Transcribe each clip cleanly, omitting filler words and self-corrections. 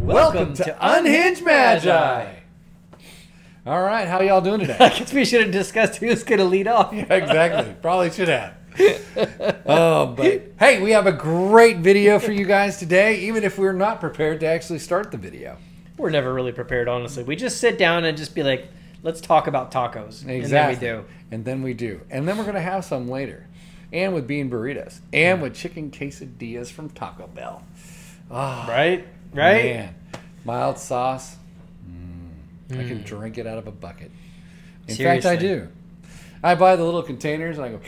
Welcome to Unhinged Magi. All right, how y'all doing today? I guess we should have discussed who's going to lead off. Yeah, exactly. Probably should have. But hey, we have a great video for you guys today, even if we're not prepared to actually start the video. We're never really prepared, honestly. We just sit down and just be like, let's talk about tacos. Exactly. And then we do. And then we're going to have some later. And with bean burritos. And with chicken quesadillas from Taco Bell. Oh, right? Man. Mild sauce. I can drink it out of a bucket. In fact, I do. I buy the little containers and I go...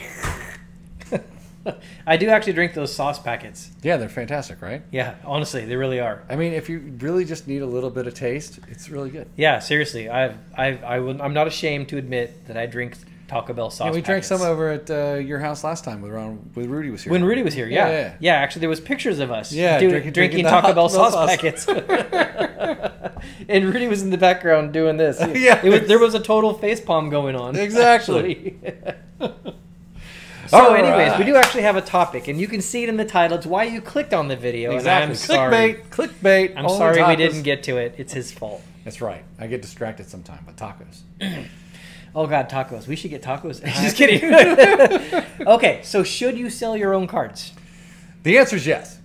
I do actually drink those sauce packets. Yeah, they're fantastic, right? Yeah, honestly, they really are. I mean, if you really just need a little bit of taste, it's really good. Yeah, seriously. I'm not ashamed to admit that I drink Taco Bell sauce we packets. drank some over at your house last time with Rudy was here. When Rudy was here, yeah. Yeah, actually, there was pictures of us drinking Taco Bell sauce packets. And Rudy was in the background doing this. Yeah, there was a total facepalm going on. Exactly. So anyways, we do actually have a topic, and you can see it in the title. It's why you clicked on the video. Exactly. And I'm sorry. Clickbait. I'm sorry we didn't get to it. It's his fault. That's right. I get distracted sometimes, but tacos. Oh, God, tacos. We should get tacos. Just kidding. Okay, so should you sell your own cards? The answer is yes.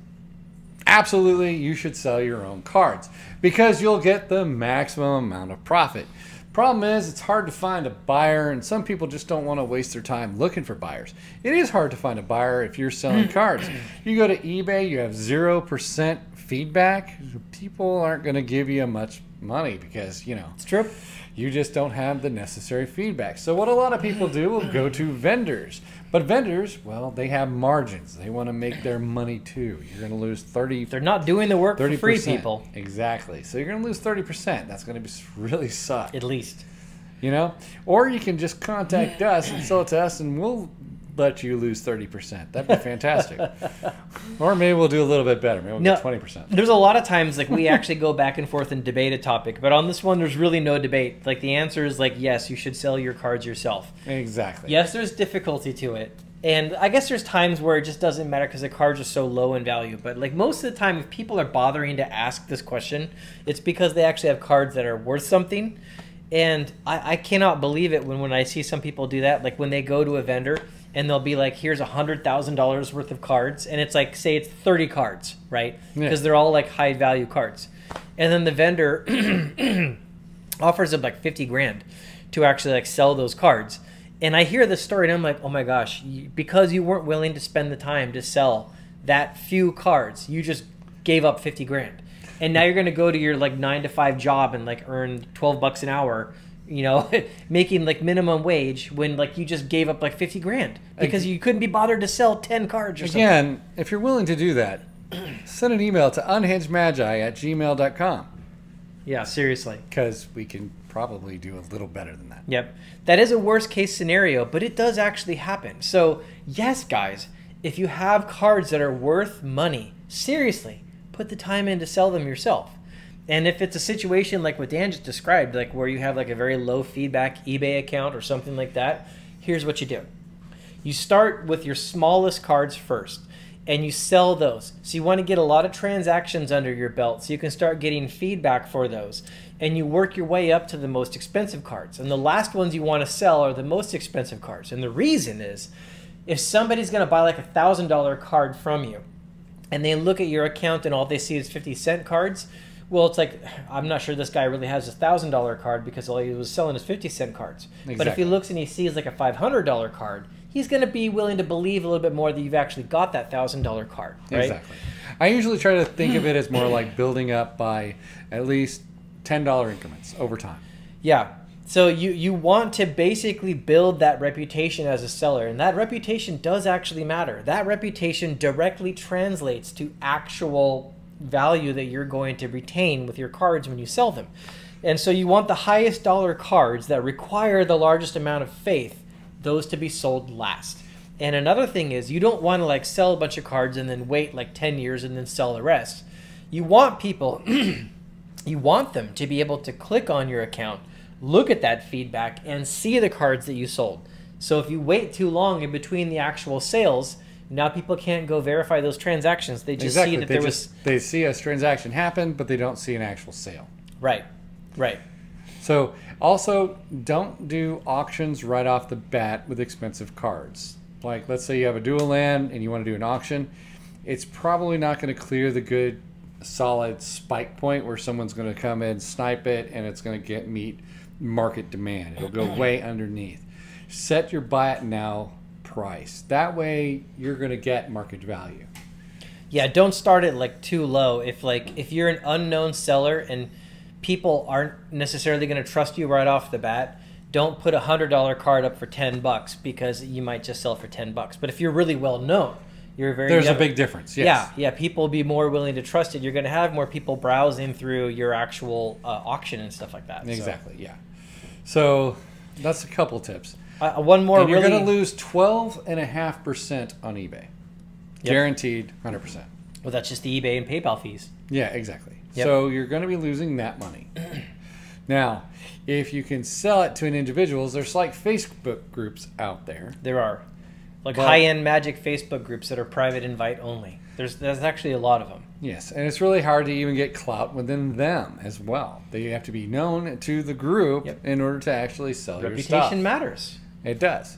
Absolutely, you should sell your own cards because you'll get the maximum amount of profit. Problem is, it's hard to find a buyer, and some people just don't want to waste their time looking for buyers. It is hard to find a buyer if you're selling cards. You go to eBay, you have 0% feedback. People aren't going to give you much money because, you know, it's true. You just don't have the necessary feedback. So what a lot of people do will go to vendors. But vendors, well, they have margins. They want to make their money too. You're going to lose 30%. They're not doing the work for free, people. Exactly. So you're going to lose 30%. That's going to really suck. At least. You know? Or you can just contact us and sell it to us, and we'll let you lose 30%. That'd be fantastic. Or maybe we'll do a little bit better. Maybe we'll get 20%. There's a lot of times like we actually go back and forth and debate a topic, but on this one there's really no debate. Like the answer is like yes, you should sell your cards yourself. Exactly. Yes, there's difficulty to it. And I guess there's times where it just doesn't matter because the cards are so low in value. But like most of the time, if people are bothering to ask this question, it's because they actually have cards that are worth something. And I cannot believe it when I see some people do that. Like when they go to a vendor and they'll be like, here's $100,000 worth of cards. And it's like, say it's 30 cards, right? Because they're all like high value cards. And then the vendor offers them like 50 grand to actually like sell those cards. And I hear this story and I'm like, oh my gosh, because you weren't willing to spend the time to sell that few cards, you just gave up 50 grand. And now you're going to go to your like 9-to-5 job and like earn $12 an hour, you know, making like minimum wage when like you just gave up like 50 grand because you couldn't be bothered to sell 10 cards or something. Again, if you're willing to do that, send an email to unhingedmagi@gmail.com. Yeah, seriously. Because we can probably do a little better than that. Yep. That is a worst case scenario, but it does actually happen. So yes, guys, if you have cards that are worth money, seriously, put the time in to sell them yourself. And if it's a situation like what Dan just described, like where you have like a very low feedback eBay account or something like that, here's what you do. You start with your smallest cards first and you sell those. So you want to get a lot of transactions under your belt so you can start getting feedback for those. And you work your way up to the most expensive cards. And the last ones you want to sell are the most expensive cards. And the reason is if somebody's going to buy like a $1,000 card from you and they look at your account and all they see is 50-cent cards, well, it's like, I'm not sure this guy really has a $1,000 card because all he was selling is 50-cent cards. Exactly. But if he looks and he sees like a $500 card, he's going to be willing to believe a little bit more that you've actually got that $1,000 card, right? Exactly. I usually try to think of it as more like building up by at least $10 increments over time. Yeah. So you want to basically build that reputation as a seller, and that reputation does actually matter. That reputation directly translates to actual value that you're going to retain with your cards when you sell them. And so you want the highest dollar cards that require the largest amount of faith, those to be sold last. And another thing is you don't want to like sell a bunch of cards and then wait like 10 years and then sell the rest. You want people, you want them to be able to click on your account, look at that feedback and see the cards that you sold. So if you wait too long in between the actual sales, Now people can't go verify those transactions. They just see that they see a transaction happen, but they don't see an actual sale. Right. Right. So also don't do auctions right off the bat with expensive cards. Like let's say you have a dual land and you want to do an auction. It's probably not going to clear the good solid spike point where someone's going to come in, snipe it, and it's going to meet market demand. It'll go way underneath. Set your buy it now price. That way you're going to get market value. Yeah, don't start it like too low. If you're an unknown seller and people aren't necessarily going to trust you right off the bat, don't put a $100 card up for $10 because you might just sell for $10. But if you're really well known, there's a big difference. Yes. Yeah, people will be more willing to trust it. You're going to have more people browsing through your actual auction and stuff like that. Exactly. So. Yeah. So that's a couple tips. One more. And you're going to lose 12.5% on eBay. Yep. Guaranteed 100%. Well, that's just the eBay and PayPal fees. Yeah, exactly. Yep. So you're going to be losing that money. Now, if you can sell it to an individual, there's like Facebook groups out there. There are. Like high-end Magic Facebook groups that are private invite only. There's actually a lot of them. Yes, and it's really hard to even get clout within them as well. They have to be known to the group in order to actually sell your stuff. Reputation matters. It does.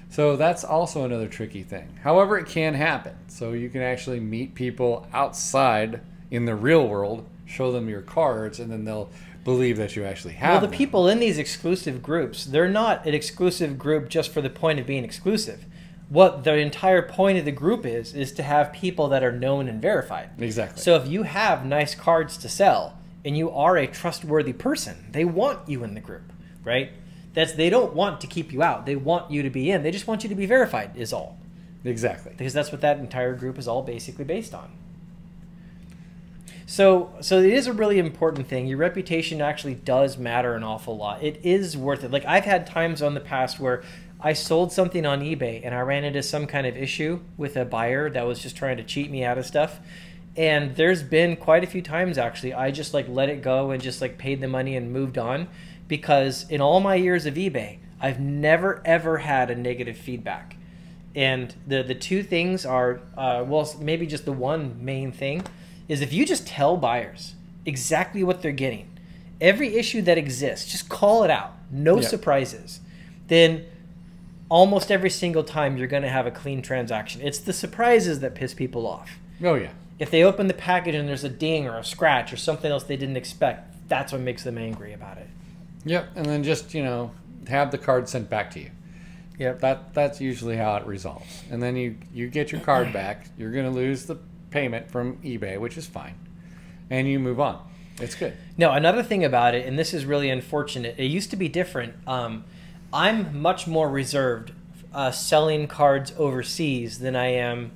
So that's also another tricky thing. However, it can happen. So you can actually meet people outside in the real world, show them your cards, and then they'll believe that you actually have them. The people in these exclusive groups, they're not an exclusive group just for the point of being exclusive. What the entire point of the group is to have people that are known and verified. Exactly. So if you have nice cards to sell and you are a trustworthy person, they want you in the group, right? They don't want to keep you out. They want you to be in. They just want you to be verified is all. Exactly. Because that's what that entire group is all basically based on. So it is a really important thing. Your reputation actually does matter an awful lot. It is worth it. Like I've had times on the past where I sold something on eBay and I ran into some kind of issue with a buyer that was just trying to cheat me out of stuff. And there's been quite a few times actually I just like let it go and just like paid the money and moved on, because in all my years of eBay, I've never ever had a negative feedback. And the two things are, well, maybe just the one main thing is if you just tell buyers exactly what they're getting, every issue that exists, just call it out, no surprises, then almost every single time you're going to have a clean transaction. It's the surprises that piss people off. Oh, yeah. If they open the package and there's a ding or a scratch or something else they didn't expect, that's what makes them angry about it. Yep, and then just, have the card sent back to you. Yep. That's usually how it resolves. And then you get your card back. You're going to lose the payment from eBay, which is fine. And you move on. It's good. No, another thing about it, and this is really unfortunate, it used to be different. I'm much more reserved selling cards overseas than I am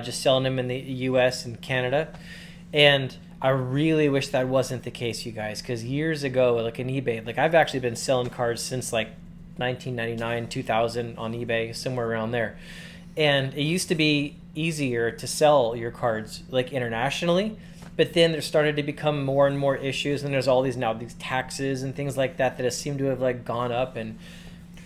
just selling them in the US and Canada. And I really wish that wasn't the case, you guys, because years ago, like in eBay, like I've actually been selling cards since like 1999, 2000 on eBay, somewhere around there. And it used to be easier to sell your cards like internationally, but then there started to become more and more issues, and there's all these taxes and things like that that seem to have like gone up, and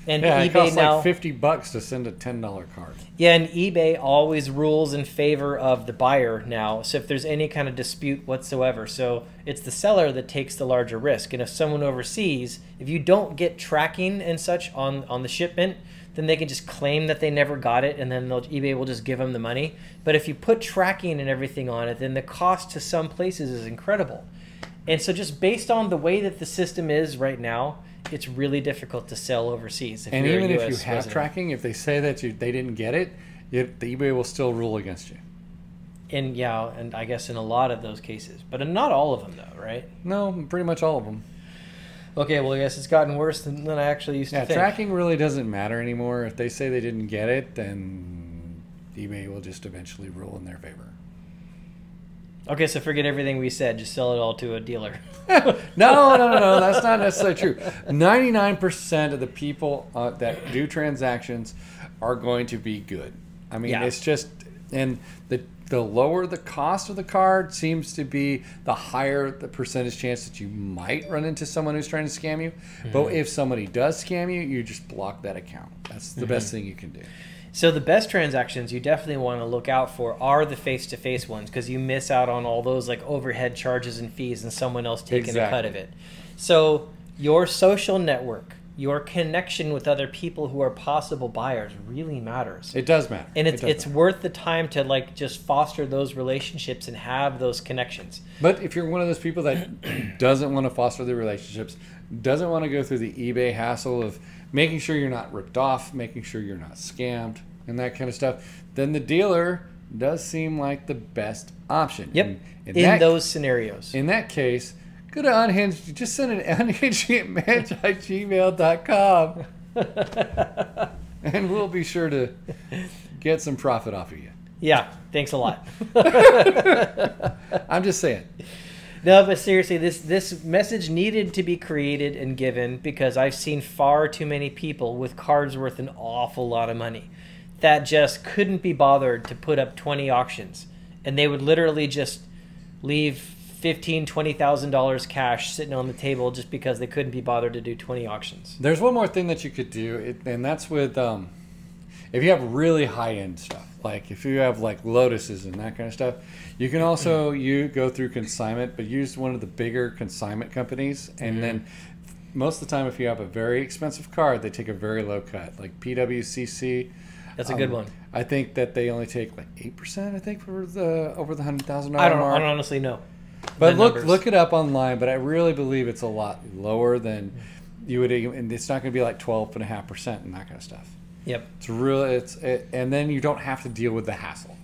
yeah, eBay it costs now, like $50 to send a $10 card. Yeah, and eBay always rules in favor of the buyer now. So if there's any kind of dispute whatsoever, so it's the seller that takes the larger risk. And if someone overseas, if you don't get tracking and such on the shipment, then they can just claim that they never got it, and then eBay will just give them the money. But if you put tracking and everything on it, then the cost to some places is incredible. And so just based on the way that the system is right now, it's really difficult to sell overseas. And even if you have tracking, if they say that they didn't get it, the eBay will still rule against you. And yeah, and I guess in a lot of those cases, but not all of them though, right? No, pretty much all of them. Okay, well I guess it's gotten worse than I actually used to think. Tracking really doesn't matter anymore. If they say they didn't get it, then eBay will just eventually rule in their favor. Okay, so forget everything we said. Just sell it all to a dealer. No. That's not necessarily true. 99% of the people that do transactions are going to be good. I mean, it's just, and the lower the cost of the card seems to be, the higher the percentage chance that you might run into someone who's trying to scam you. Mm-hmm. But if somebody does scam you, you just block that account. That's the best thing you can do. So the best transactions you definitely want to look out for are the face-to-face ones, because you miss out on all those like overhead charges and fees and someone else taking a cut of it. So your social network, your connection with other people who are possible buyers really matters. It does matter. And it's worth the time to like just foster those relationships and have those connections. But if you're one of those people that doesn't want to foster the relationships, doesn't want to go through the eBay hassle of making sure you're not ripped off, making sure you're not scammed, and that kind of stuff, then the dealer does seem like the best option. Yep. In those scenarios. In that case, go to Unhinged. Just send an unhingedmagi@gmail.com, and we'll be sure to get some profit off of you. Yeah, thanks a lot. I'm just saying. No, but seriously, this message needed to be created and given, because I've seen far too many people with cards worth an awful lot of money that just couldn't be bothered to put up 20 auctions, and they would literally just leave $15,000, $20,000 cash sitting on the table just because they couldn't be bothered to do 20 auctions. There's one more thing that you could do, and that's with if you have really high-end stuff, like if you have like lotuses and that kind of stuff, you can also you go through consignment, but use one of the bigger consignment companies, and then most of the time, if you have a very expensive card, they take a very low cut, like PWCC. That's a good one. I think that they only take like 8%. I think for the over the $100,000 mark. I don't honestly know. But look it up online. But I really believe it's a lot lower than you would, and it's not going to be like 12.5% and that kind of stuff. Yep. It's really and then you don't have to deal with the hassle.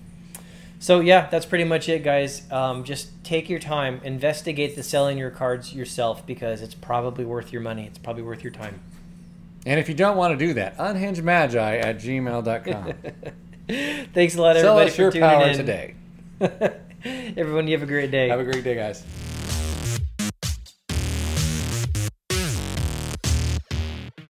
So yeah, that's pretty much it, guys. Just take your time, investigate the selling your cards yourself, because it's probably worth your money. It's probably worth your time. And if you don't want to do that, unhingedmagi@gmail.com. Thanks a lot, everybody, for tuning in today. Everyone, you have a great day. Have a great day, guys.